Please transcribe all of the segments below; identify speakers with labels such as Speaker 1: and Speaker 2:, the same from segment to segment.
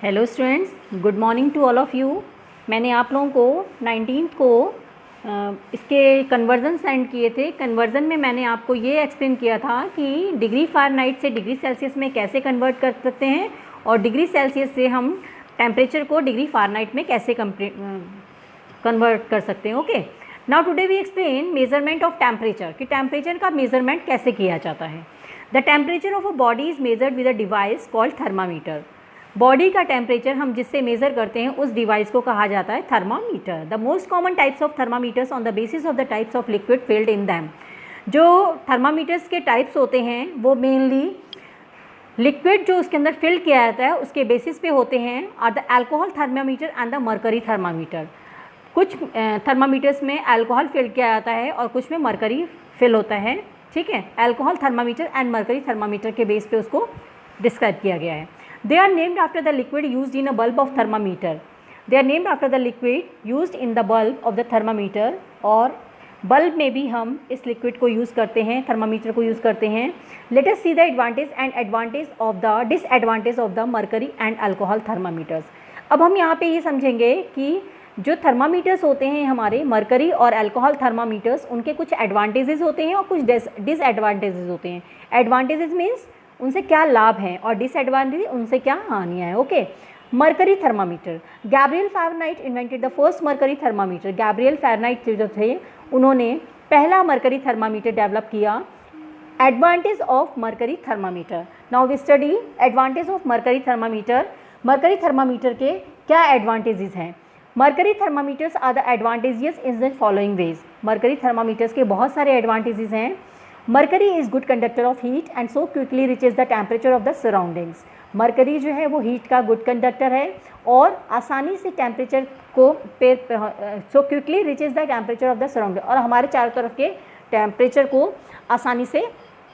Speaker 1: Hello students, good morning to all of you. मैंने आप लोगों को 19 को इसके कन्वर्जन सेंड किए थे। कन्वर्जन में मैंने आपको ये एक्सप्लेन किया था कि डिग्री फ़ारेनहाइट से डिग्री सेल्सियस में कैसे कन्वर्ट कर सकते हैं और डिग्री सेल्सियस से हम टेम्परेचर को डिग्री फ़ारेनहाइट में कैसे कन्वर्ट कर सकते हैं। Okay, now today we explain measurement of temperature, कि टेम्परेचर का मेजरमेंट कैसे किया जाता है। The temperature of a body is measured with a device called thermometer. Body का टेम्परेचर हम जिससे मेज़र करते हैं उस डिवाइस को कहा जाता है thermometer. The most common types of thermometers on the basis of the types of liquid filled in them. जो थर्मामीटर्स के टाइप्स होते हैं वो मेनली लिक्विड जो उसके अंदर फिल किया जाता है उसके बेसिस पे होते हैं। Are the alcohol thermometer and the mercury thermometer. कुछ थर्मामीटर्स में अल्कोहल फिल किया जाता है और कुछ में मरकरी फिल होता है। ठीक है, alcohol thermometer and mercury thermometer के बेस पे उसको डिस्क्राइब किया गया है। They are named after the liquid used in a bulb of thermometer. They are named after the liquid used in the bulb of the thermometer। और bulb में भी हम इस लिक्विड को यूज़ करते हैं, थर्मामीटर को यूज़ करते हैं। Let us see the advantage and advantage of the disadvantage of the mercury and alcohol thermometers। अब हम यहाँ पे ये समझेंगे कि जो थर्मामीटर्स होते हैं हमारे मरकरी और अल्कोहल थर्मामीटर्स, उनके कुछ एडवांटेजेस होते हैं और कुछ डिसएडवांटेजेस होते हैं। एडवांटेजेस मीन्स उनसे क्या लाभ हैं और डिसएडवांटेज उनसे क्या हानियाँ हैं। Okay, mercury thermometer. Gabriel Fahrenheit invented the first mercury thermometer. Gabriel Fahrenheit जो थे उन्होंने पहला मरकरी थर्मामीटर डेवलप किया। Advantage of mercury thermometer. Now we study advantage of mercury thermometer. Mercury thermometer के क्या एडवांटेजेस हैं। Mercury thermometers are the advantages in the following ways. Mercury thermometers के बहुत सारे एडवांटेजेस हैं। Mercury is good conductor of heat and so quickly reaches the temperature of the surroundings. Mercury जो है वो हीट का गुड कंडक्टर है और आसानी से टेम्परेचर को सो quickly reaches the temperature of the surrounding, और हमारे चारों तरफ के टेम्परेचर को आसानी से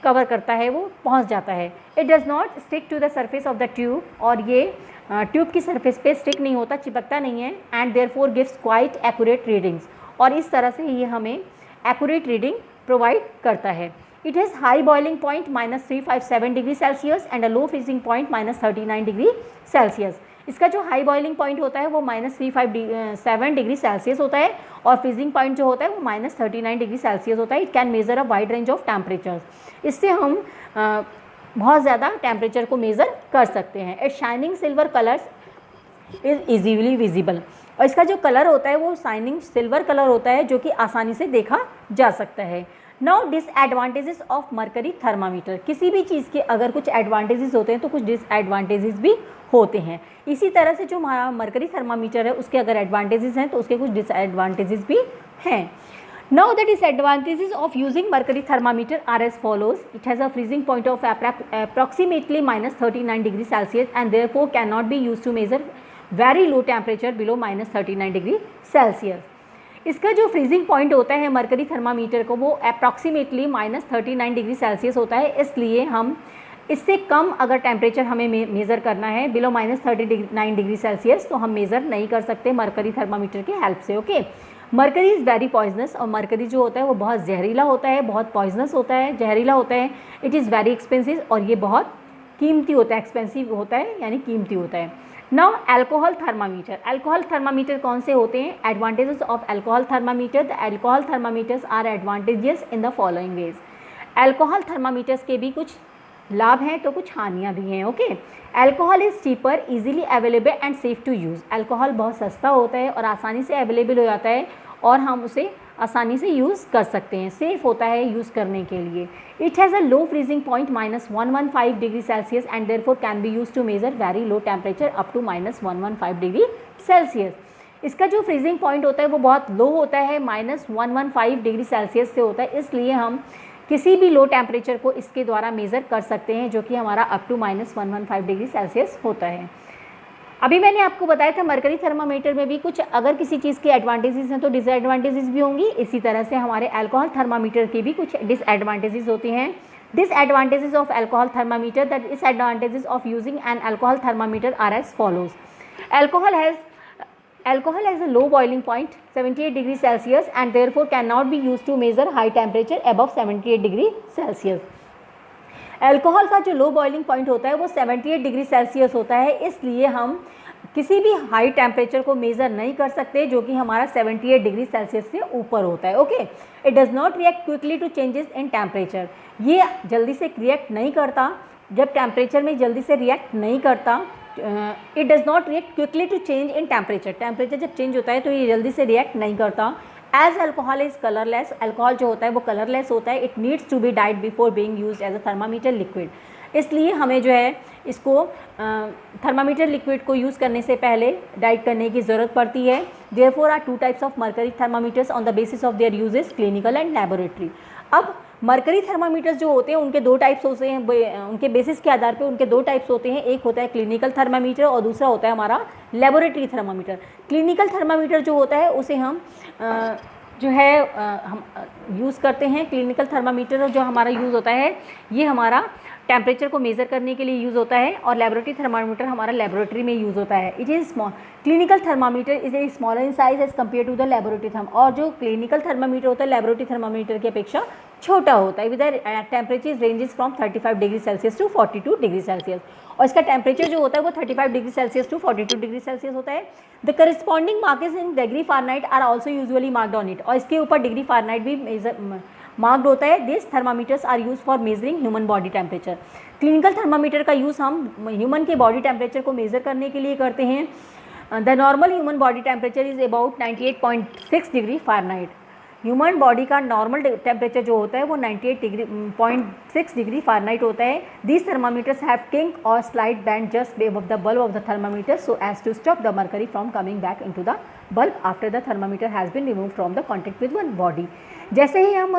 Speaker 1: कवर करता है, वो पहुंच जाता है। It does not stick to the surface of the tube, और ये ट्यूब की सरफेस पे स्टिक नहीं होता, चिपकता नहीं है। And therefore gives quite accurate readings, और इस तरह से ये हमें एक्यूरेट रीडिंग प्रोवाइड करता है। It has high boiling point -357 degree Celsius and a low freezing point -39 degree Celsius. इसका जो हाई बॉइलिंग पॉइंट होता है वो -357 डिग्री सेल्सियस होता है और फ्रीजिंग पॉइंट जो होता है वो -39 डिग्री सेल्सियस होता है। It can measure a wide range of temperatures. इससे हम बहुत ज़्यादा टेम्परेचर को मेज़र कर सकते हैं। It shining silver colours is easily visible, और इसका जो कलर होता है वो शाइनिंग सिल्वर कलर होता है जो कि आसानी से देखा जा सकता है। Now disadvantages of mercury thermometer. किसी भी चीज़ के अगर कुछ एडवांटेजेस होते हैं तो कुछ डिसएडवांटेजेस भी होते हैं। इसी तरह से जो हमारा मरकरी थर्मामीटर है उसके अगर एडवांटेजेस हैं तो उसके कुछ डिसएडवांटेजेस भी हैं। Now the disadvantages of using mercury thermometer are as follows. It has a freezing point of approximately -39 degree Celsius and therefore cannot be used to measure very low temperature below -39 degree Celsius. इसका जो freezing point होता है mercury thermometer को वो approximately -39 degree Celsius होता है, इसलिए हम इससे कम अगर टेम्परेचर हमें मेज़र करना है बिलो -39 डिग्री सेल्सियस तो हम मेज़र नहीं कर सकते मरकरी थर्मामीटर की हेल्प से। Okay, mercury is very poisonous, और मरकरी जो होता है वो बहुत जहरीला होता है, बहुत पॉइजनस होता है, जहरीला होता है। इट इज़ वेरी एक्सपेंसिव, और ये बहुत कीमती होता है, एक्सपेंसिव होता है यानी कीमती होता है। Now alcohol thermometer. Alcohol thermometer कौन से होते हैं। Advantages of alcohol thermometer. The alcohol thermometers are advantages in the following ways. Alcohol thermometers के भी कुछ लाभ हैं तो कुछ हानियाँ भी हैं। Okay, alcohol is cheaper, easily available and safe to use. Alcohol बहुत सस्ता होता है और आसानी से अवेलेबल हो जाता है और हम उसे आसानी से यूज़ कर सकते हैं, सेफ़ होता है यूज़ करने के लिए। It has a low freezing point -115 degree Celsius and therefore can be use to measure very low temperature up to -115 degree Celsius. इसका जो फ्रीजिंग पॉइंट होता है वो बहुत लो होता है, -115 डिग्री सेल्सियस से होता है, इसलिए हम किसी भी लो टेम्परेचर को इसके द्वारा मेज़र कर सकते हैं जो कि हमारा अप टू -115 डिग्री सेल्सियस होता है। अभी मैंने आपको बताया था मरकरी थर्मामीटर में भी कुछ अगर किसी चीज़ के एडवांटेजेस हैं तो डिसएडवांटेजेस भी होंगी। इसी तरह से हमारे अल्कोहल थर्मामीटर की भी कुछ डिसएडवांटेजेस होती हैं। Disadvantages of alcohol thermometer. The disadvantages of using an alcohol thermometer are as follows. Alcohol has a low boiling point 78 degree Celsius and therefore cannot be used to measure high temperature above 78 degree Celsius. Alcohol का जो low boiling point होता है वो 78 degree Celsius होता है, इसलिए हम किसी भी हाई टेम्परेचर को मेज़र नहीं कर सकते जो कि हमारा 78 डिग्री सेल्सियस से ऊपर होता है। Okay, it does not react quickly to changes in temperature, ये जल्दी से रिएक्ट नहीं करता, जब टेम्परेचर में जल्दी से रिएक्ट नहीं करता। It does not react quickly to change in temperature, temperature जब चेंज होता है तो ये जल्दी से रिएक्ट नहीं करता। As alcohol is colourless, alcohol जो होता है वो कलरलेस होता है। It needs to be dyed before being used as a thermometer liquid, इसलिए हमें जो है इसको थर्मामीटर लिक्विड को यूज़ करने से पहले डाइट करने की ज़रूरत पड़ती है। Therefore are two types of mercury thermometers on the basis of their uses, clinical and laboratory. अब मर्करी थर्मामीटर्स जो होते हैं उनके दो टाइप्स होते हैं, उनके बेसिस के आधार पे उनके दो टाइप्स होते हैं, एक होता है क्लिनिकल थर्मामीटर और दूसरा होता है हमारा लेबोरेटरी थर्मामीटर। क्लिनिकल थर्मामीटर जो होता है उसे हम हम यूज़ करते हैं। क्लिनिकल थर्मामीटर जो हमारा यूज़ होता है ये हमारा टेम्परेचर को मेज़र करने के लिए यूज़ होता है, और लेबोरेटरी थर्मामीटर हमारा लेबोरेटरी में यूज़ होता है। It is small, clinical thermometer is a smaller in size as compare to the laboratory therm, और जो क्लिनिकल थर्मामीटर होता है लेबोरेटरी थर्मामीटर की अपेक्षा छोटा होता है। With temperature ranges from 35 degree Celsius to 42 degree Celsius, और इसका टेम्परेचर जो होता है वो 35 degree Celsius to 42 degree Celsius होता है। The corresponding marks in degree Fahrenheit are also usually marked on it, और इसके ऊपर डिग्री फ़ारेनहाइट भी मार्क्ड होता है। This thermometers are use for measuring human body temperature. Clinical thermometer का use हम ह्यूमन के बॉडी टेम्परेचर को मेज़र करने के लिए करते हैं। The normal human body temperature is about 98.6 degree Fahrenheit. Human body का नॉर्मल टेम्परेचर जो होता है वो 98.6 डिग्री फ़ारेनहाइट होता है। दीज थर्मामीटर्स हैव किंक और slide band just above the bulb of the thermometer so as to stop the mercury from coming back into the bulb after the thermometer has been remove from the contact with one body. जैसे ही हम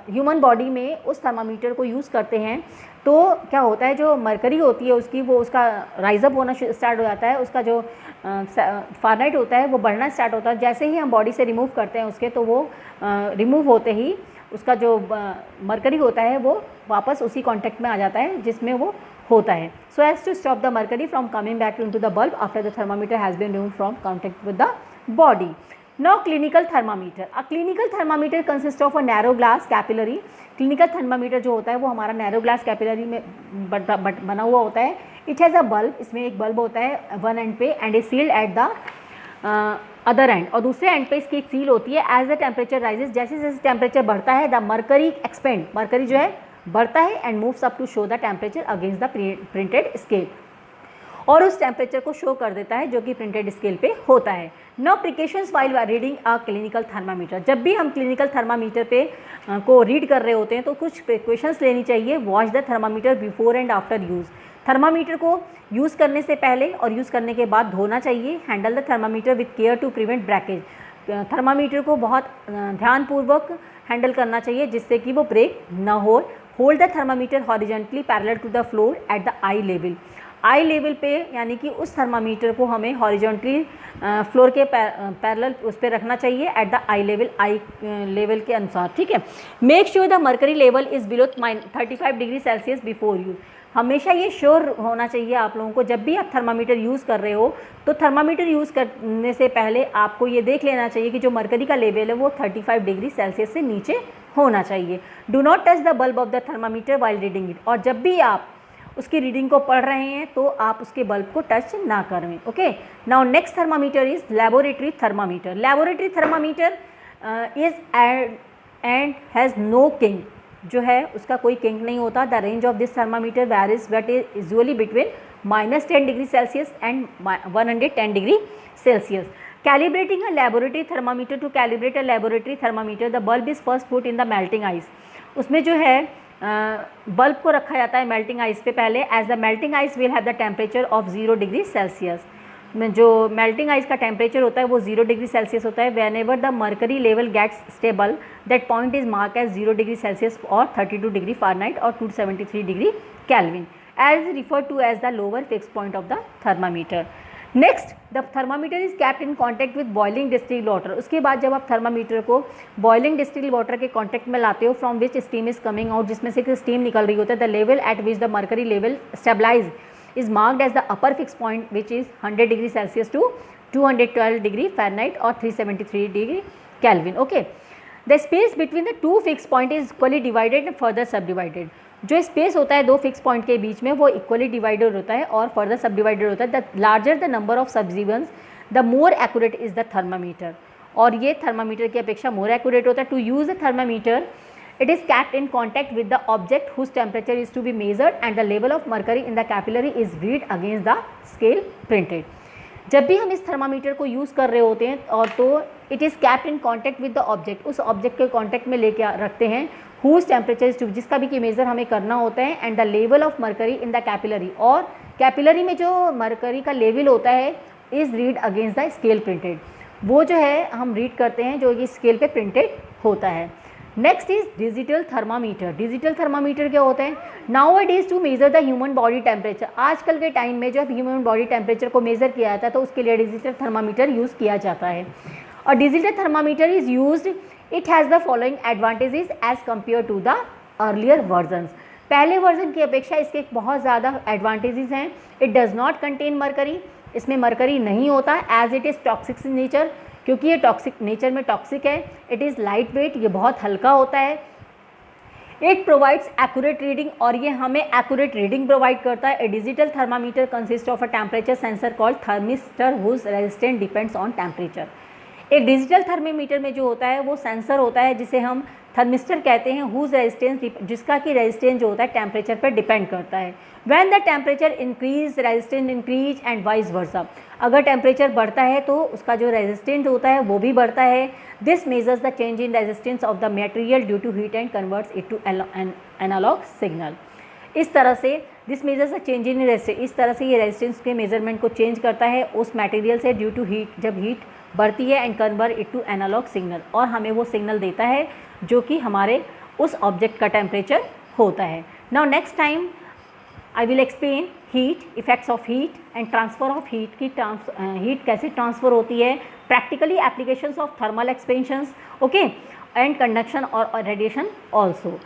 Speaker 1: human body में उस thermometer को use करते हैं तो क्या होता है, जो मरकरी होती है उसका राइजअप होना स्टार्ट हो जाता है, उसका जो फ़ारेनहाइट होता है वो बढ़ना स्टार्ट होता है। जैसे ही हम बॉडी से रिमूव करते हैं उसके, तो वो रिमूव होते ही उसका जो मरकरी होता है वो वापस उसी कॉन्टेक्ट में आ जाता है जिसमें वो होता है। So as to stop the mercury from coming back into the bulb after the thermometer has been remove from contact with the body. Now clinical thermometer. A clinical thermometer consists of a narrow glass capillary. Clinical thermometer जो होता है वो हमारा narrow glass capillary में बना हुआ होता है. It has a bulb, इसमें एक बल्ब होता है one end पे and is sealed at the other end, और दूसरे एंड पे इसकी एक सील होती है. As the temperature rises, जैसे जैसे टेम्परेचर बढ़ता है the mercury expand, मरकरी जो है बढ़ता है and moves up to show the temperature against the printed scale, और उस टेम्परेचर को शो कर देता है जो कि प्रिंटेड स्केल पे होता है। No precautions while reading a clinical thermometer. जब भी हम क्लिनिकल थर्मामीटर पे को रीड कर रहे होते हैं तो कुछ प्रिकॉशंस लेनी चाहिए। Wash the thermometer before and after use. Thermometer को यूज़ करने से पहले और यूज़ करने के बाद धोना चाहिए। Handle the thermometer with care to prevent breakage. Thermometer को बहुत ध्यानपूर्वक हैंडल करना चाहिए जिससे कि वो ब्रेक ना हो। Hold the thermometer horizontally parallel to the floor at the eye level. Eye level पे यानी कि उस थर्मामीटर को हमें हॉरिजॉन्टली फ्लोर के पैरेलल उस पर रखना चाहिए एट द आई लेवल के अनुसार, ठीक है। Make sure the mercury level is below 35 degree Celsius before use. हमेशा ये श्योर होना चाहिए आप लोगों को, जब भी आप थर्मामीटर यूज़ कर रहे हो तो थर्मामीटर यूज़ करने से पहले आपको ये देख लेना चाहिए कि जो मर्करी का लेवल है वो 35 डिग्री सेल्सियस से नीचे होना चाहिए। Do not touch the bulb of the thermometer while reading it. और जब भी आप उसकी रीडिंग को पढ़ रहे हैं तो आप उसके बल्ब को टच ना करें। Okay, now next thermometer is laboratory thermometer. Laboratory thermometer is and has no kink, जो है उसका कोई किंक नहीं होता। The range of this thermometer varies but is usually between -10 degree Celsius and 110 degree Celsius. Calibrating a laboratory thermometer. To calibrate a laboratory thermometer the bulb is first put in the melting ice. उसमें जो है bulb को रखा जाता है melting ice पे पहले। As the melting ice will have the temperature of 0 degree Celsius. जो मेल्टिंग आइस का टेम्परेचर होता है वो 0 डिग्री सेल्सियस होता है। Whenever the mercury level gets stable that point is mark as 0 degree Celsius और 32 डिग्री फ़ारेनहाइट और 273 degree Kelvin as refer to as the lower fix point of the thermometer. Next, the thermometer is kept in contact with boiling distilled water. उसके बाद जब आप thermometer को boiling distilled water के contact में लाते हो from which steam is coming out, जिसमें से स्टीम निकल रही होता है, the level at which the mercury level stabilize is marked as the upper fix point which is 100 degree Celsius to 212 degree Fahrenheit और 373 degree Kelvin. Okay, the space between the two fix point is equally divided and further सब divided. जो space होता है दो fix point के बीच में वो equally divided होता है और फर्दर सब डिवाइडेड होता है। The larger the number of subdivisions the more accurate is the thermometer, और ये थर्मामीटर की अपेक्षा मोर एक्यूरेट होता है। To use the thermometer it is kept in contact with the object whose temperature is to be measured and the level of mercury in the capillary is read against the scale printed। जब भी हम इस thermometer को use कर रहे होते हैं और तो it is kept in contact with the object, उस ऑब्जेक्ट के कॉन्टैक्ट में लेके रखते हैं हुज टेम्परेचर इज टू, जिसका भी की मेज़र हमें करना होता है, and the level of mercury in the capillary, और कैपिलरी में जो मरकरी का लेवल होता है is read against the scale printed, वो जो है हम रीड करते हैं जो ये स्केल पे प्रिंटेड होता है। Next is digital thermometer. Digital thermometer क्या होता है? Now it is to measure the human body temperature. आजकल के टाइम में जब ह्यूमन बॉडी टेम्परेचर को मेज़र किया जाता है तो उसके लिए डिजिटल थर्मामीटर यूज़ किया जाता है। और digital thermometer is used, it has the following advantages as compare to the earlier versions. पहले वर्जन की अपेक्षा इसके बहुत ज़्यादा एडवांटेजेस हैं। It does not contain mercury, इसमें मरकरी नहीं होता, as it is toxic in nature, क्योंकि ये टॉक्सिक नेचर में टॉक्सिक है। इट इज़ लाइट वेट, ये बहुत हल्का होता है। इट प्रोवाइड्स एक्यूरेट रीडिंग, और ये हमें एक्यूरेट रीडिंग प्रोवाइड करता है। A digital thermometer consist of a temperature sensor called thermistor whose resistance depends on temperature. एक डिजिटल थर्मामीटर में जो होता है वो सेंसर होता है जिसे हम थर्मिस्टर कहते हैं, हुज रेजिस्टेंस, जिसका कि रेजिस्टेंस जो होता है टेम्परेचर पर डिपेंड करता है। When the temperature increase resistance increase and vice versa, अगर टेम्परेचर बढ़ता है तो उसका जो रेजिस्टेंस होता है वो भी बढ़ता है। This measures the change in resistance of the material due to heat and converts it to analog signal. इस तरह से this measures the change in resistance, इस तरह से ये रेजिस्टेंस के मेजरमेंट को चेंज करता है उस मटेरियल से ड्यू टू हीट, जब हीट बढ़ती है, and convert it to analog signal, और हमें वो सिग्नल देता है जो कि हमारे उस ऑब्जेक्ट का टेम्परेचर होता है। Now next time I will explain heat, effects of heat and transfer of heat की हीट कैसे ट्रांसफ़र होती है, practically applications of thermal expansions, okay, and conduction और रेडिएशन ऑल्सो।